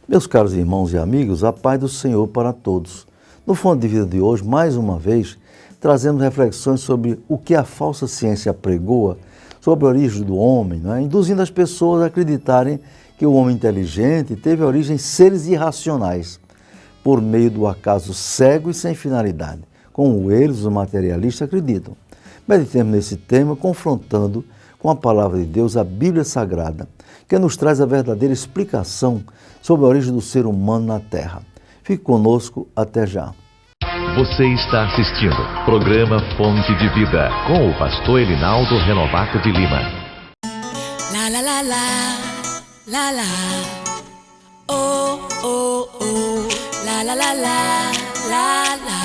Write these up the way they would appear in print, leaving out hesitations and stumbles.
Meus caros irmãos e amigos, a paz do Senhor para todos. No Fonte de Vida de hoje, mais uma vez, trazemos reflexões sobre o que a falsa ciência apregoa sobre a origem do homem, induzindo as pessoas a acreditarem que o homem inteligente teve origem em seres irracionais, por meio do acaso cego e sem finalidade, como eles, os materialistas, acreditam. Meditemos nesse tema, confrontando com a palavra de Deus a Bíblia Sagrada, que nos traz a verdadeira explicação sobre a origem do ser humano na Terra. Fique conosco até já. Você está assistindo o programa Fonte de Vida, com o pastor Elinaldo Renovato de Lima. La la la la, la la, oh oh oh, la la la la, la la.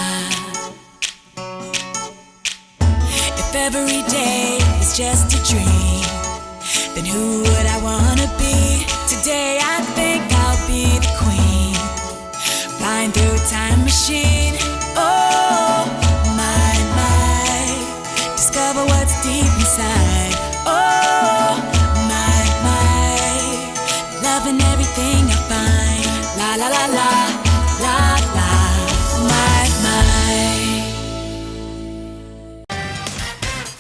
If every day is just a dream, then who would I wanna be? Today I think I'll be the queen, flying through a time machine. Oh, my, discover what's deep inside. Oh, my, loving everything I find. La la la la, la la, my.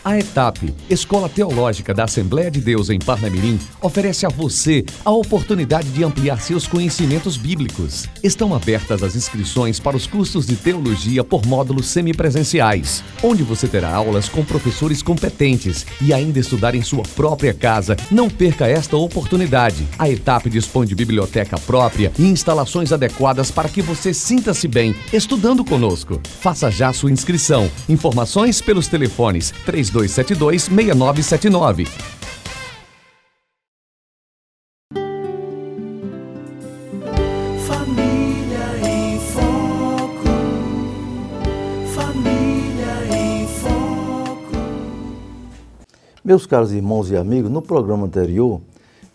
A ETAP, Escola Teológica da Assembleia de Deus em Parnamirim, oferece a você a oportunidade de ampliar seus conhecimentos bíblicos. Estão abertas as inscrições para os cursos de teologia por módulos semipresenciais, onde você terá aulas com professores competentes e ainda estudar em sua própria casa. Não perca esta oportunidade. A ETAP dispõe de biblioteca própria e instalações adequadas para que você sinta-se bem estudando conosco. Faça já sua inscrição. Informações pelos telefones 3272-6979. Família em Foco. Família em Foco. Meus caros irmãos e amigos, no programa anterior,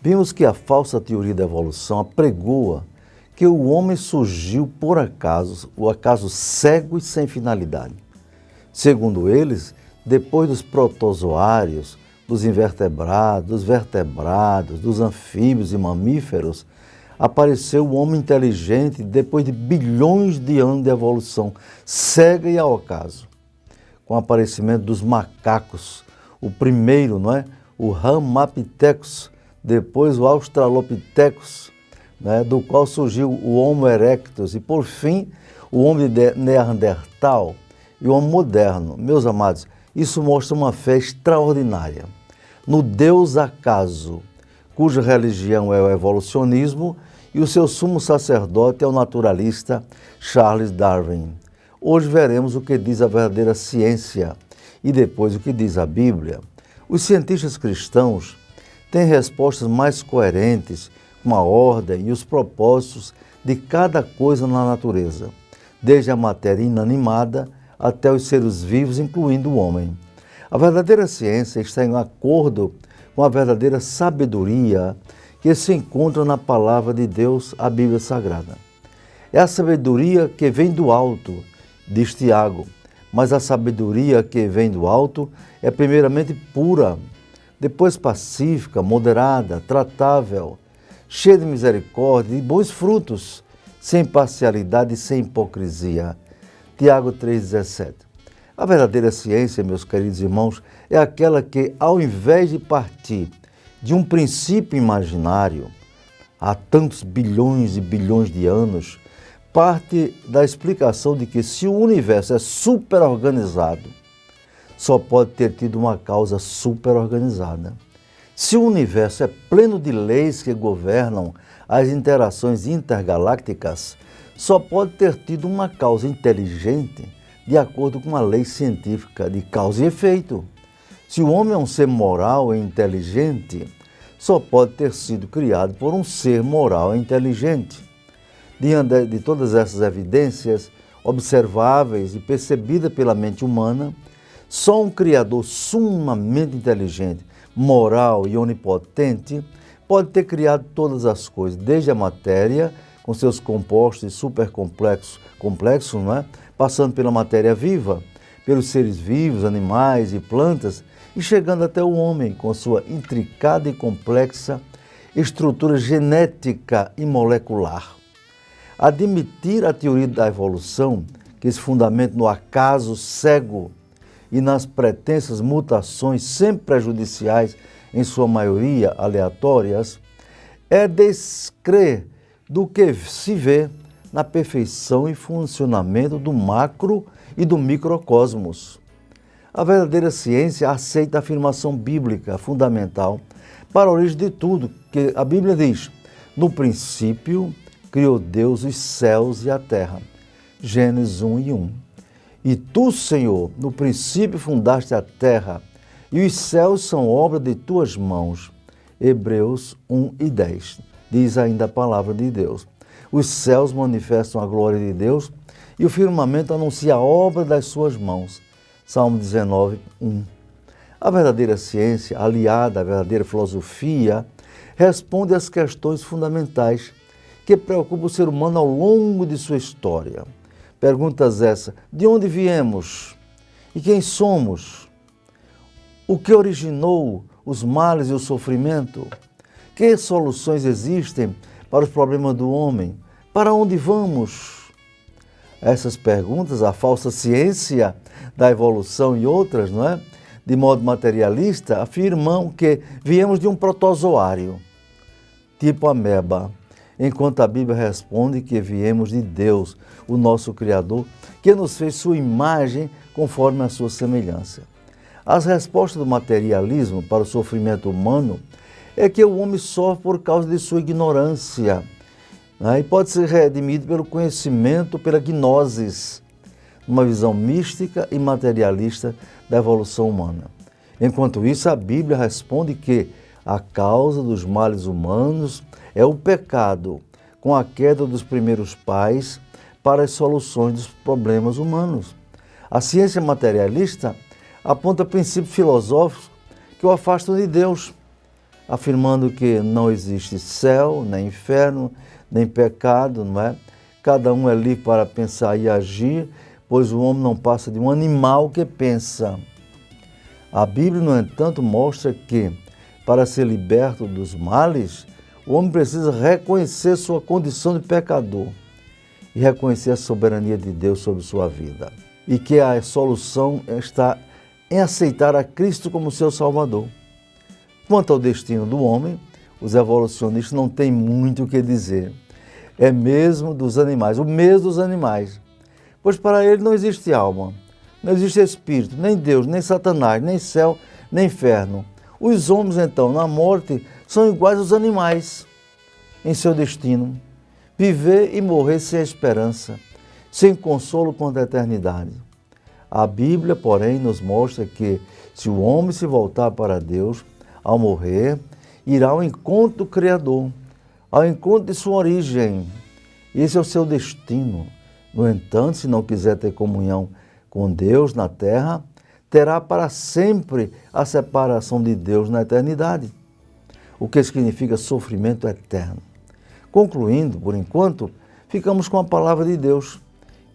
vimos que a falsa teoria da evolução apregoa que o homem surgiu por acaso, o acaso cego e sem finalidade. Segundo eles, depois dos protozoários, dos invertebrados, dos vertebrados, dos anfíbios e mamíferos, apareceu o homem inteligente depois de bilhões de anos de evolução, cega e ao acaso. Com o aparecimento dos macacos, o primeiro, o Ramapithecus, depois o Australopithecus, do qual surgiu o Homo erectus e, por fim, o homem neandertal e o homem moderno. Meus amados, isso mostra uma fé extraordinária no Deus acaso, cuja religião é o evolucionismo e o seu sumo sacerdote é o naturalista Charles Darwin. Hoje veremos o que diz a verdadeira ciência e depois o que diz a Bíblia. Os cientistas cristãos têm respostas mais coerentes com a ordem e os propósitos de cada coisa na natureza, desde a matéria inanimada até os seres vivos, incluindo o homem. A verdadeira ciência está em acordo com a verdadeira sabedoria que se encontra na palavra de Deus, a Bíblia Sagrada. É a sabedoria que vem do alto, diz Tiago, mas a sabedoria que vem do alto é primeiramente pura, depois pacífica, moderada, tratável, cheia de misericórdia e bons frutos, sem parcialidade e sem hipocrisia. Tiago 3,17. A verdadeira ciência, meus queridos irmãos, é aquela que, ao invés de partir de um princípio imaginário, há tantos bilhões e bilhões de anos, parte da explicação de que se o universo é superorganizado, só pode ter tido uma causa superorganizada. Se o universo é pleno de leis que governam as interações intergalácticas, só pode ter tido uma causa inteligente de acordo com a lei científica de causa e efeito. Se o homem é um ser moral e inteligente, só pode ter sido criado por um ser moral e inteligente. Diante de todas essas evidências observáveis e percebidas pela mente humana, só um Criador sumamente inteligente, moral e onipotente pode ter criado todas as coisas, desde a matéria, com seus compostos supercomplexos, passando pela matéria viva, pelos seres vivos, animais e plantas, e chegando até o homem, com sua intricada e complexa estrutura genética e molecular. Admitir a teoria da evolução, que se fundamenta no acaso cego e nas pretensas mutações sempre prejudiciais, em sua maioria aleatórias, é descrer do que se vê na perfeição e funcionamento do macro e do microcosmos. A verdadeira ciência aceita a afirmação bíblica fundamental para a origem de tudo, que a Bíblia diz: no princípio criou Deus os céus e a terra. Gênesis 1:1. E tu, Senhor, no princípio fundaste a terra, e os céus são obra de tuas mãos. Hebreus 1:10. Diz ainda a palavra de Deus. Os céus manifestam a glória de Deus e o firmamento anuncia a obra das suas mãos. Salmo 19:1. A verdadeira ciência, aliada à verdadeira filosofia, responde às questões fundamentais que preocupam o ser humano ao longo de sua história. Perguntas essas: de onde viemos? E quem somos? O que originou os males e o sofrimento? Que soluções existem para os problemas do homem? Para onde vamos? Essas perguntas, a falsa ciência da evolução e outras, não é? De modo materialista, afirmam que viemos de um protozoário, tipo ameba, enquanto a Bíblia responde que viemos de Deus, o nosso Criador, que nos fez sua imagem conforme a sua semelhança. As respostas do materialismo para o sofrimento humano é que o homem sofre por causa de sua ignorância, né? E pode ser redimido pelo conhecimento, pela gnosis, uma visão mística e materialista da evolução humana. Enquanto isso, a Bíblia responde que a causa dos males humanos é o pecado, com a queda dos primeiros pais para as soluções dos problemas humanos. A ciência materialista aponta princípios filosóficos que o afastam de Deus, afirmando que não existe céu, nem inferno, nem pecado, não é? Cada um é livre para pensar e agir, pois o homem não passa de um animal que pensa. A Bíblia, no entanto, mostra que, para ser liberto dos males, o homem precisa reconhecer sua condição de pecador e reconhecer a soberania de Deus sobre sua vida. E que a solução está em aceitar a Cristo como seu Salvador. Quanto ao destino do homem, os evolucionistas não têm muito o que dizer. É mesmo dos animais, o mesmo dos animais. Pois para ele não existe alma, não existe espírito, nem Deus, nem Satanás, nem céu, nem inferno. Os homens, então, na morte, são iguais aos animais em seu destino. Viver e morrer sem esperança, sem consolo contra a eternidade. A Bíblia, porém, nos mostra que, se o homem se voltar para Deus, ao morrer, irá ao encontro do Criador, ao encontro de sua origem. Esse é o seu destino. No entanto, se não quiser ter comunhão com Deus na terra, terá para sempre a separação de Deus na eternidade, o que significa sofrimento eterno. Concluindo, por enquanto, ficamos com a palavra de Deus,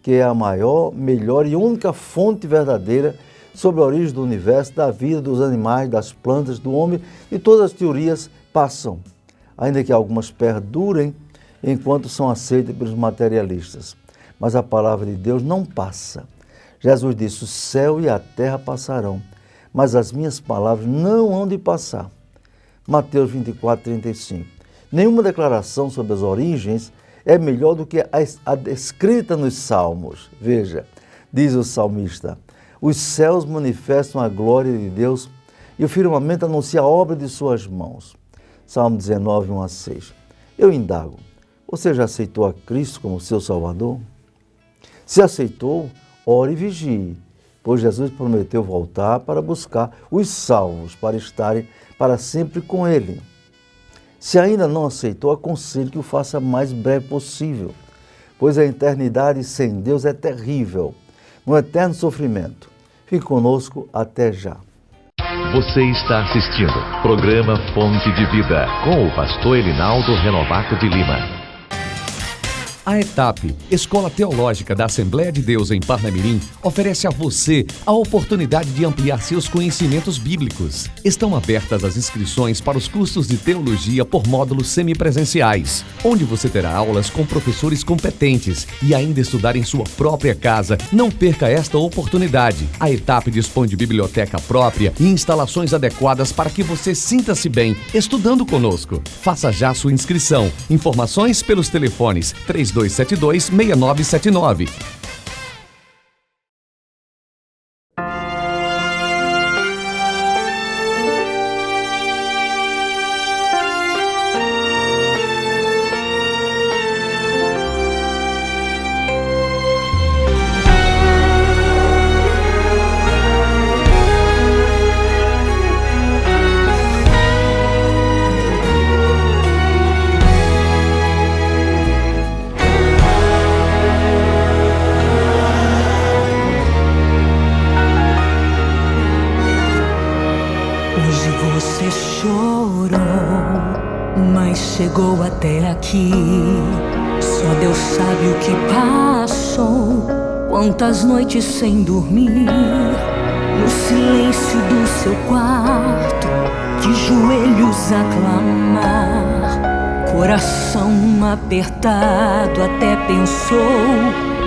que é a maior, melhor e única fonte verdadeira sobre a origem do universo, da vida, dos animais, das plantas, do homem, e todas as teorias passam, ainda que algumas perdurem enquanto são aceitas pelos materialistas. Mas a palavra de Deus não passa. Jesus disse: o céu e a terra passarão, mas as minhas palavras não hão de passar. Mateus 24:35. Nenhuma declaração sobre as origens é melhor do que a descrita nos Salmos. Veja, diz o salmista: os céus manifestam a glória de Deus e o firmamento anuncia a obra de suas mãos. Salmo 19:1-6. Eu indago: você já aceitou a Cristo como seu Salvador? Se aceitou, ore e vigie, pois Jesus prometeu voltar para buscar os salvos, para estarem para sempre com Ele. Se ainda não aceitou, aconselho que o faça o mais breve possível, pois a eternidade sem Deus é terrível, um eterno sofrimento. Fique conosco até já. Você está assistindo programa Fonte de Vida com o pastor Elinaldo Renovato de Lima. A ETAP, Escola Teológica da Assembleia de Deus em Parnamirim, oferece a você a oportunidade de ampliar seus conhecimentos bíblicos. Estão abertas as inscrições para os cursos de teologia por módulos semipresenciais, onde você terá aulas com professores competentes e ainda estudar em sua própria casa. Não perca esta oportunidade. A ETAP dispõe de biblioteca própria e instalações adequadas para que você sinta-se bem estudando conosco. Faça já sua inscrição. Informações pelos telefones 3272-6979. Chegou até aqui, só Deus sabe o que passou. Quantas noites sem dormir, no silêncio do seu quarto, de joelhos a clamar, coração apertado, até pensou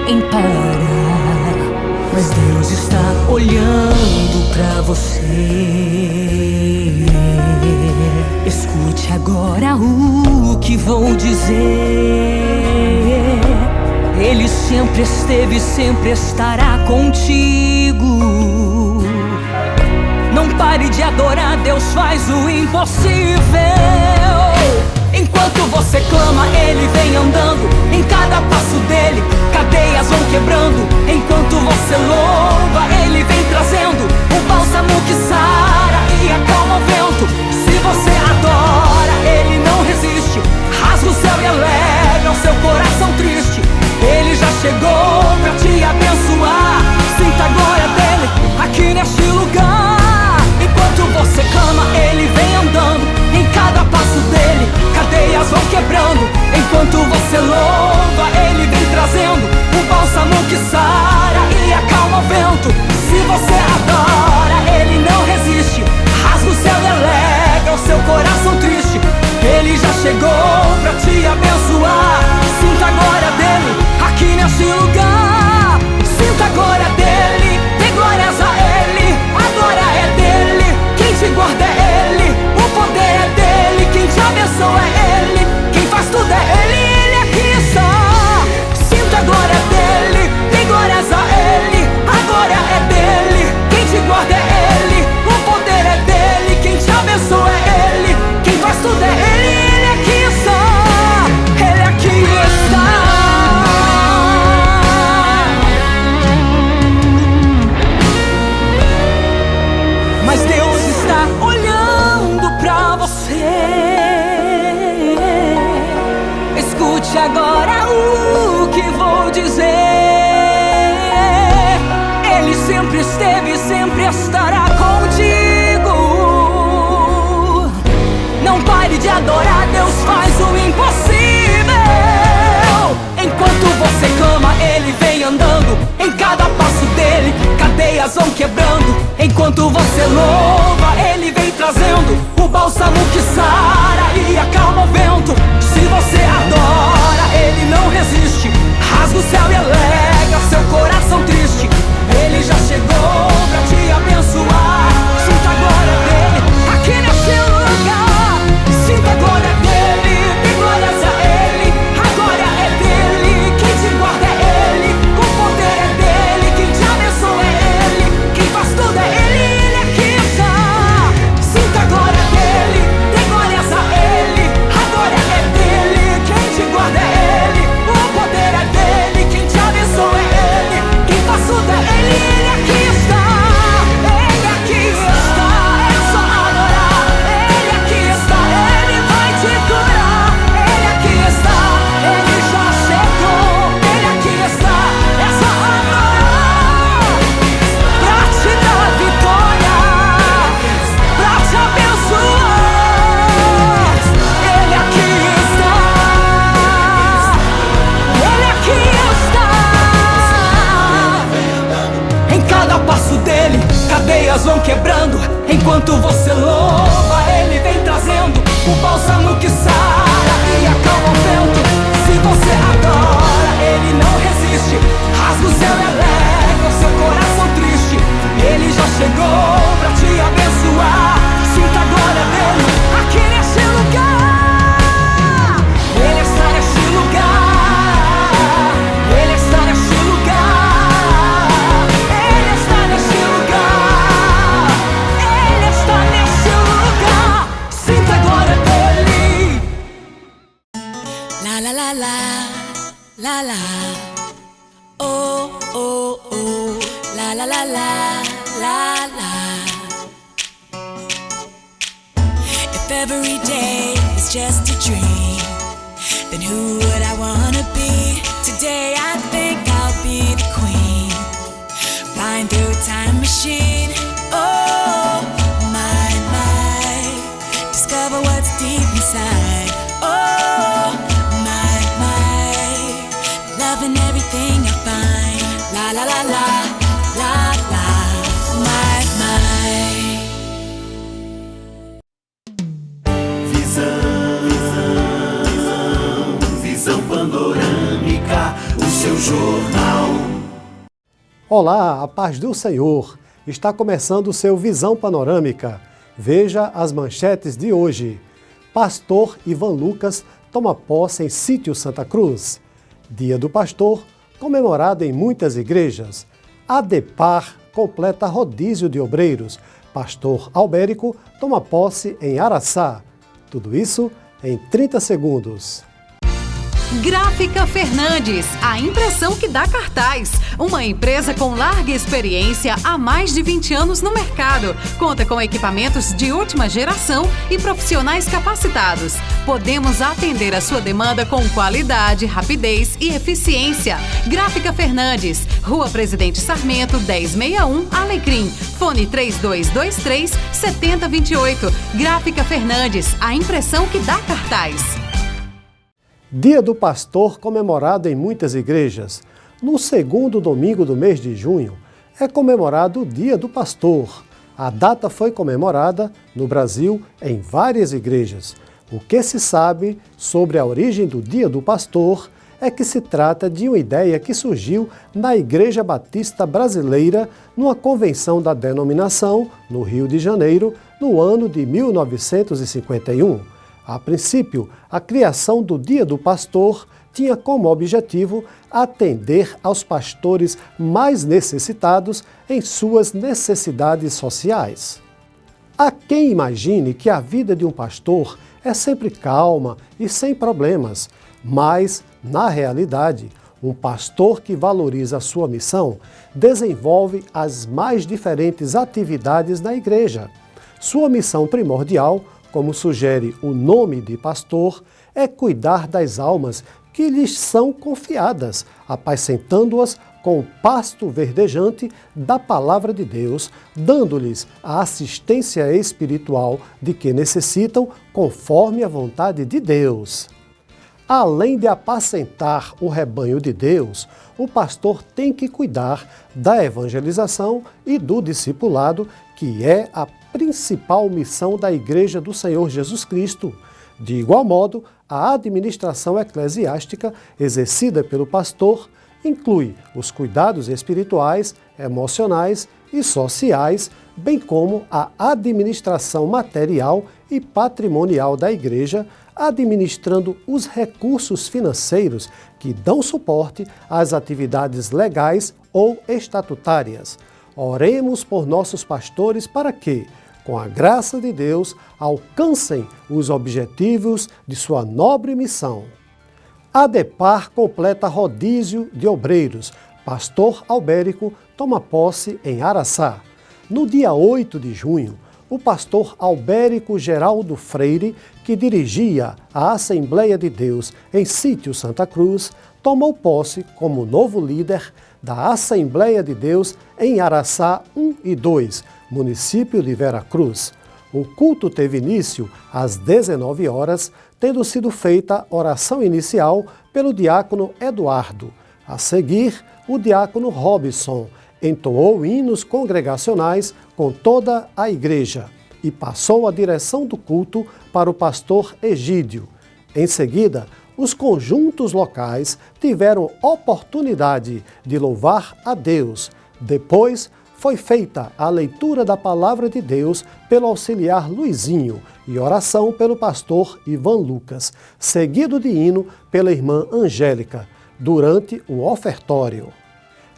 em parar. Mas Deus está olhando pra você. Escute agora o que vou dizer. Ele sempre esteve, sempre estará contigo. Não pare de adorar, Deus faz o impossível. Enquanto você clama, Ele vem andando. Em cada passo dele, cadeias vão quebrando. Enquanto você louva, Ele vem trazendo o bálsamo que sara e acalma o vento. Se você adora, Ele não resiste. Rasga o céu e alegra o seu coração triste. Ele já chegou pra te abençoar. Sinta a glória dele aqui neste lugar. Enquanto você clama, Ele vem andando. Em cada passo dele, cadeias vão quebrando. Enquanto você louva, Ele vem trazendo o bálsamo que sara e acalma o vento. Se você adora, Ele não resiste. Rasga o céu e alegra o seu coração triste. Ele já chegou pra te abençoar. Sinta a glória dele aqui neste lugar. Sinta a glória dele, dê glórias a ele. A glória é dele, quem te guarda é ele. O poder é dele, quem te abençoa é ele. Quem faz tudo é ele, ele aqui está. Sinta a glória dele, dê glórias a ele. A glória é dele, quem te guarda é ele. O poder é dele, quem te abençoa é ele. Quem faz tudo é ele, ele aqui está. Ele aqui está. Mas Deus está olhando pra você. Escute agora o que vou dizer. Ele sempre esteve, sempre estará contigo. Não pare de adorar, Deus faz o impossível. Enquanto você clama, Ele vem andando. Em cada passo dele, cadeias vão quebrando. Enquanto você louva, Ele vem trazendo o bálsamo que sara e acalma o vento. Se você adora, Ele não resiste. Rasga o céu e alegra seu coração triste. Ele já chegou pra te abençoar. Sinta a glória dele aqui nesse lugar. Sinta a glória dele, dê glórias a Enquanto você louva, Ele vem trazendo o bálsamo que sara e acalma o vento. Se você adora, Ele não resiste. Rasga o céu e alegra o seu coração triste. Ele já chegou pra te abençoar. Sinta a glória dele aqui nesse lugar. Ele está nesse lugar. Ele está nesse lugar. Ele está nesse lugar. Ele está nesse lugar. Sinta a glória dele. La la la la, la la. Oh oh oh, la la la la, la la. If every day is just a dream, then who would I wanna be? Today I think I'll be the queen, flying through a time machine. Oh my, discover what's deep inside. Oh my, loving everything I find. La la la la, la la, my. Visão panorâmica, o seu jornal. Olá, a paz do Senhor. Está começando o seu Visão Panorâmica. Veja as manchetes de hoje. Pastor Ivan Lucas toma posse em Sítio Santa Cruz. Dia do Pastor, comemorado em muitas igrejas. ADEPAR completa rodízio de obreiros. Pastor Albérico toma posse em Araçá. Tudo isso em 30 segundos. Gráfica Fernandes, a impressão que dá cartaz. Uma empresa com larga experiência há mais de 20 anos no mercado. Conta com equipamentos de última geração e profissionais capacitados. Podemos atender a sua demanda com qualidade, rapidez e eficiência. Gráfica Fernandes, Rua Presidente Sarmento, 1061, Alecrim. Fone 3223-7028. Gráfica Fernandes, a impressão que dá cartaz. Dia do Pastor comemorado em muitas igrejas. No segundo domingo do mês de junho, é comemorado o Dia do Pastor. A data foi comemorada no Brasil em várias igrejas. O que se sabe sobre a origem do Dia do Pastor é que se trata de uma ideia que surgiu na Igreja Batista Brasileira numa convenção da denominação, no Rio de Janeiro, no ano de 1951. A princípio, a criação do Dia do Pastor tinha como objetivo atender aos pastores mais necessitados em suas necessidades sociais. Há quem imagine que a vida de um pastor é sempre calma e sem problemas, mas, na realidade, um pastor que valoriza a sua missão desenvolve as mais diferentes atividades na igreja. Sua missão primordial, como sugere o nome de pastor, é cuidar das almas que lhes são confiadas, apacentando-as com o pasto verdejante da Palavra de Deus, dando-lhes a assistência espiritual de que necessitam conforme a vontade de Deus. Além de apacentar o rebanho de Deus, o pastor tem que cuidar da evangelização e do discipulado, que é a principal missão da Igreja do Senhor Jesus Cristo. De igual modo, a administração eclesiástica exercida pelo pastor inclui os cuidados espirituais, emocionais e sociais, bem como a administração material e patrimonial da Igreja, administrando os recursos financeiros que dão suporte às atividades legais ou estatutárias. Oremos por nossos pastores para que, com a graça de Deus, alcancem os objetivos de sua nobre missão. ADEPAR completa rodízio de obreiros. Pastor Albérico toma posse em Araçá. No dia 8 de junho, o pastor Albérico Geraldo Freire, que dirigia a Assembleia de Deus em Sítio Santa Cruz, tomou posse como novo líder da Assembleia de Deus em Araçá 1 e 2, município de Veracruz. O culto teve início às 19 horas, tendo sido feita oração inicial pelo diácono Eduardo. A seguir, o diácono Robson entoou hinos congregacionais com toda a igreja. e passou a direção do culto para o pastor Egídio. Em seguida, os conjuntos locais tiveram oportunidade de louvar a Deus. Depois, foi feita a leitura da Palavra de Deus pelo auxiliar Luizinho e oração pelo pastor Ivan Lucas, seguido de hino pela irmã Angélica, durante o ofertório.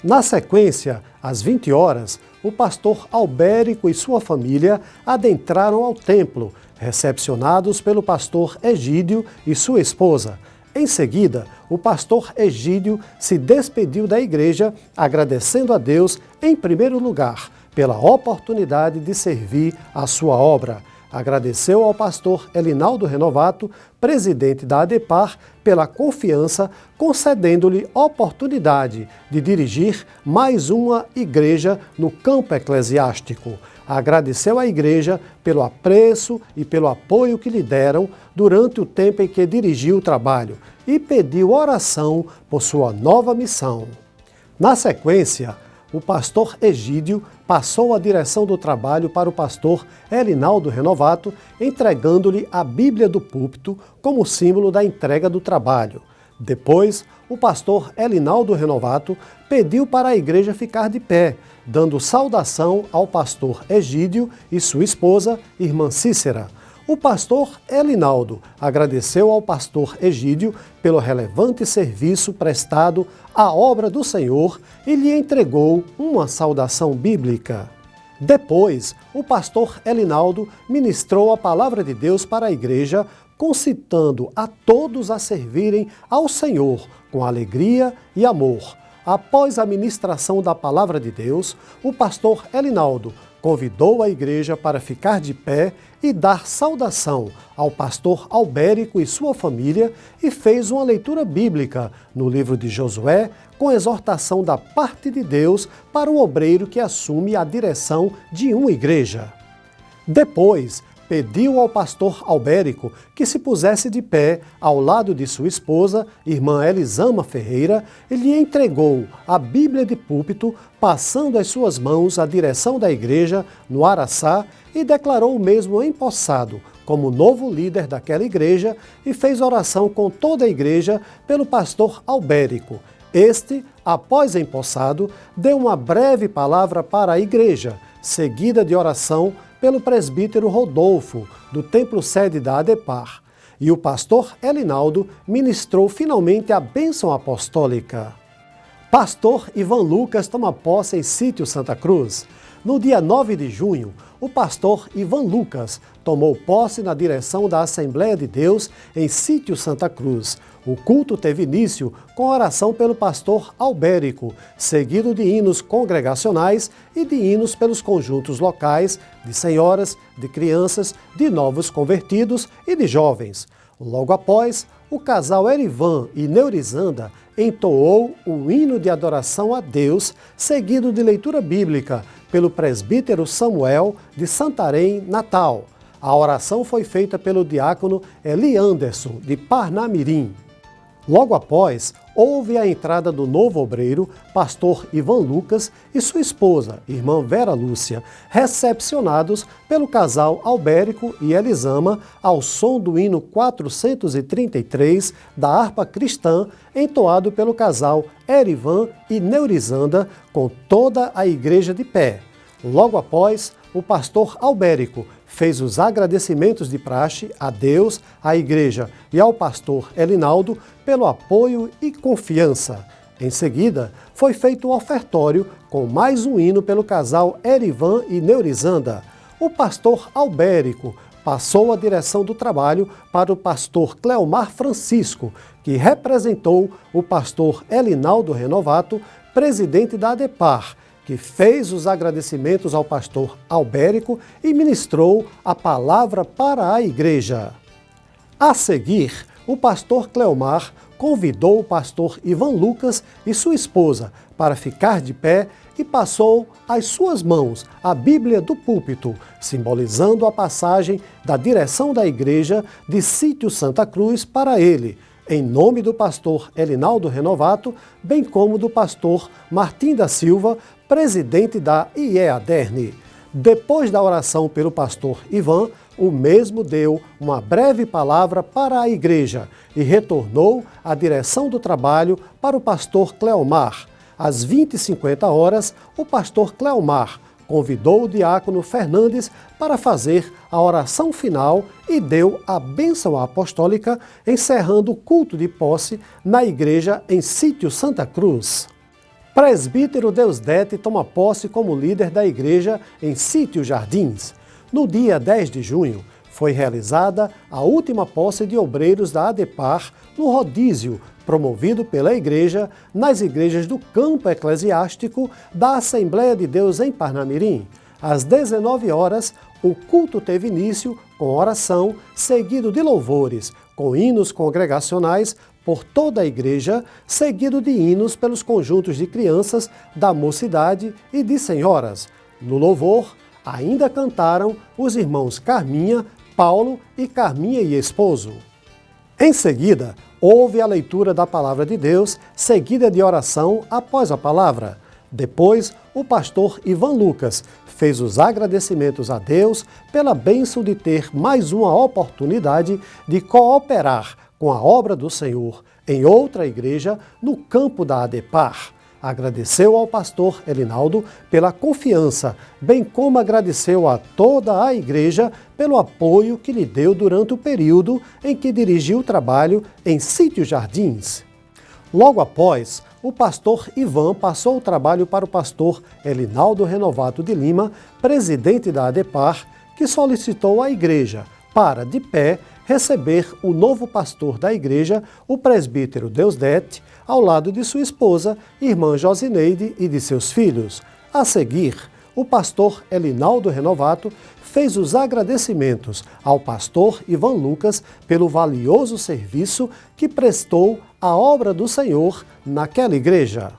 Na sequência, às 20 horas, o pastor Albérico e sua família adentraram ao templo, recepcionados pelo pastor Egídio e sua esposa. Em seguida, o pastor Egídio se despediu da igreja, agradecendo a Deus, em primeiro lugar, pela oportunidade de servir a sua obra. Agradeceu ao pastor Elinaldo Renovato, presidente da ADEPAR, pela confiança, concedendo-lhe oportunidade de dirigir mais uma igreja no campo eclesiástico. Agradeceu à igreja pelo apreço e pelo apoio que lhe deram durante o tempo em que dirigiu o trabalho e pediu oração por sua nova missão. Na sequência, o pastor Egídio passou a direção do trabalho para o pastor Elinaldo Renovato, entregando-lhe a Bíblia do púlpito como símbolo da entrega do trabalho. Depois, o pastor Elinaldo Renovato pediu para a igreja ficar de pé, dando saudação ao pastor Egídio e sua esposa, irmã Cícera. O pastor Elinaldo agradeceu ao pastor Egídio pelo relevante serviço prestado à obra do Senhor e lhe entregou uma saudação bíblica. Depois, o pastor Elinaldo ministrou a palavra de Deus para a igreja, concitando a todos a servirem ao Senhor com alegria e amor. Após a ministração da palavra de Deus, o pastor Elinaldo convidou a igreja para ficar de pé e dar saudação ao pastor Albérico e sua família e fez uma leitura bíblica no livro de Josué com exortação da parte de Deus para o obreiro que assume a direção de uma igreja. Depois, pediu ao pastor Albérico que se pusesse de pé ao lado de sua esposa, irmã Elisama Ferreira, e lhe entregou a Bíblia de púlpito, passando às suas mãos a direção da igreja no Araçá e declarou o mesmo empossado como novo líder daquela igreja e fez oração com toda a igreja pelo pastor Albérico. Este, após empossado, deu uma breve palavra para a igreja, seguida de oração pelo presbítero Rodolfo, do templo sede da ADEPAR, e o pastor Elinaldo ministrou finalmente a bênção apostólica. Pastor Ivan Lucas toma posse em Sítio Santa Cruz. No dia 9 de junho, o pastor Ivan Lucas tomou posse na direção da Assembleia de Deus em Sítio Santa Cruz. O culto teve início com oração pelo pastor Albérico, seguido de hinos congregacionais e de hinos pelos conjuntos locais, de senhoras, de crianças, de novos convertidos e de jovens. Logo após, o casal Erivan e Neurizanda entoou o hino de adoração a Deus, seguido de leitura bíblica pelo presbítero Samuel de Santarém, Natal. A oração foi feita pelo diácono Eli Anderson, de Parnamirim. Logo após, houve a entrada do novo obreiro, pastor Ivan Lucas, e sua esposa, irmã Vera Lúcia, recepcionados pelo casal Albérico e Elisama ao som do hino 433 da harpa cristã, entoado pelo casal Erivan e Neurizanda, com toda a igreja de pé. Logo após, o pastor Albérico fez os agradecimentos de praxe a Deus, à igreja e ao pastor Elinaldo pelo apoio e confiança. Em seguida, foi feito o ofertório com mais um hino pelo casal Erivan e Neurizanda. O pastor Albérico passou a direção do trabalho para o pastor Cleomar Francisco, que representou o pastor Elinaldo Renovato, presidente da ADEPAR, que fez os agradecimentos ao pastor Albérico e ministrou a palavra para a igreja. A seguir, o pastor Cleomar convidou o pastor Ivan Lucas e sua esposa para ficar de pé e passou às suas mãos a Bíblia do púlpito, simbolizando a passagem da direção da igreja de Sítio Santa Cruz para ele, em nome do pastor Elinaldo Renovato, bem como do pastor Martim da Silva, presidente da IEADERN. Depois da oração pelo pastor Ivan, o mesmo deu uma breve palavra para a igreja e retornou à direção do trabalho para o pastor Cleomar. Às 20h50, o pastor Cleomar convidou o diácono Fernandes para fazer a oração final e deu a bênção apostólica, encerrando o culto de posse na igreja em Sítio Santa Cruz. Presbítero Deusdete toma posse como líder da igreja em Sítio Jardins. No dia 10 de junho, foi realizada a última posse de obreiros da ADEPAR no rodízio promovido pela igreja nas igrejas do campo eclesiástico da Assembleia de Deus em Parnamirim. Às 19h, o culto teve início com oração, seguido de louvores, com hinos congregacionais por toda a igreja, seguido de hinos pelos conjuntos de crianças da mocidade e de senhoras. No louvor, ainda cantaram os irmãos Carminha, Paulo e Carminha e esposo. Em seguida, houve a leitura da palavra de Deus, seguida de oração após a palavra. Depois, o pastor Ivan Lucas fez os agradecimentos a Deus pela bênção de ter mais uma oportunidade de cooperar com a obra do Senhor em outra igreja no campo da ADEPAR. Agradeceu ao pastor Elinaldo pela confiança, bem como agradeceu a toda a igreja pelo apoio que lhe deu durante o período em que dirigiu o trabalho em Sítio Jardins. Logo após, o pastor Ivan passou o trabalho para o pastor Elinaldo Renovato de Lima, presidente da ADEPAR, que solicitou à igreja para, de pé, receber o novo pastor da igreja, o presbítero Deusdete, ao lado de sua esposa, irmã Josineide, e de seus filhos. A seguir, o pastor Elinaldo Renovato fez os agradecimentos ao pastor Ivan Lucas pelo valioso serviço que prestou à obra do Senhor naquela igreja.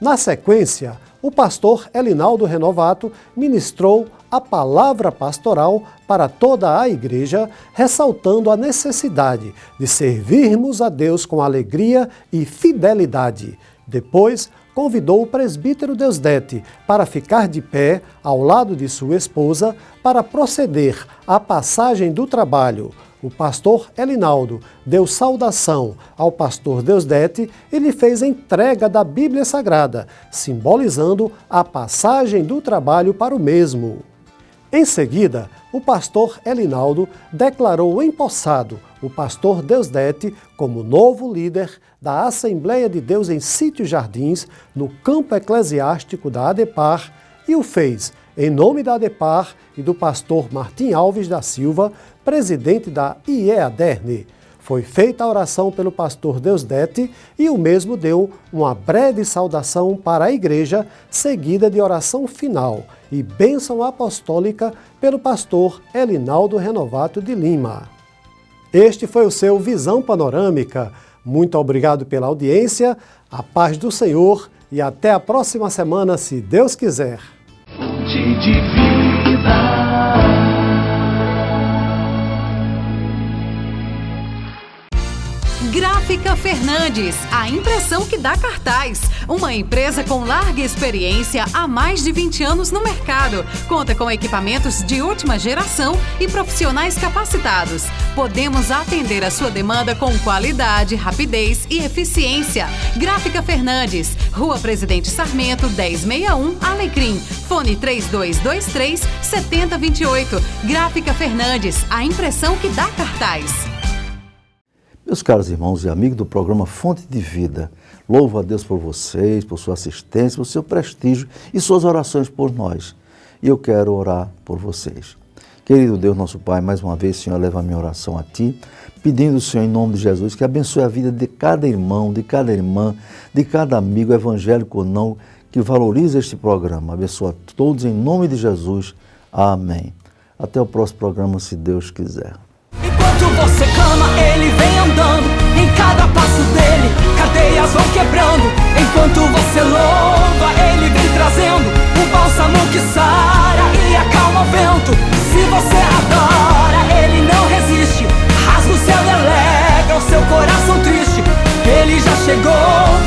Na sequência, o pastor Elinaldo Renovato ministrou a palavra pastoral para toda a igreja, ressaltando a necessidade de servirmos a Deus com alegria e fidelidade. Depois, convidou o presbítero Deusdete para ficar de pé ao lado de sua esposa para proceder à passagem do trabalho. O pastor Elinaldo deu saudação ao pastor Deusdete e lhe fez entrega da Bíblia Sagrada, simbolizando a passagem do trabalho para o mesmo. Em seguida, o pastor Elinaldo declarou empossado o pastor Deusdete como novo líder da Assembleia de Deus em Sítio Jardins, no campo eclesiástico da ADEPAR, e o fez em nome da ADEPAR e do pastor Martim Alves da Silva, presidente da IEADERNE. Foi feita a oração pelo pastor Deusdete e o mesmo deu uma breve saudação para a igreja, seguida de oração final e bênção apostólica pelo pastor Elinaldo Renovato de Lima. Este foi o seu Visão Panorâmica. Muito obrigado pela audiência, a paz do Senhor e até a próxima semana, se Deus quiser. Fonte de vida. Gráfica Fernandes, a impressão que dá cartaz. Uma empresa com larga experiência há mais de 20 anos no mercado. Conta com equipamentos de última geração e profissionais capacitados. Podemos atender a sua demanda com qualidade, rapidez e eficiência. Gráfica Fernandes, Rua Presidente Sarmento, 1061, Alecrim. Fone 3223-7028. Gráfica Fernandes, a impressão que dá cartaz. Meus caros irmãos e amigos do programa Fonte de Vida, louvo a Deus por vocês, por sua assistência, por seu prestígio e suas orações por nós. E eu quero orar por vocês. Querido Deus, nosso Pai, mais uma vez, Senhor, leva a minha oração a Ti, pedindo, Senhor, em nome de Jesus, que abençoe a vida de cada irmão, de cada irmã, de cada amigo, evangélico ou não, que valorize este programa. Abençoa a todos em nome de Jesus. Amém. Até o próximo programa, se Deus quiser. Enquanto você clama, ele vem andando. Em cada passo dele, cadeias vão quebrando. Enquanto você louva, ele vem trazendo o bálsamo que sara e acalma o vento. Se você adora, ele não resiste. Rasga o céu, delega o seu coração triste. Ele já chegou.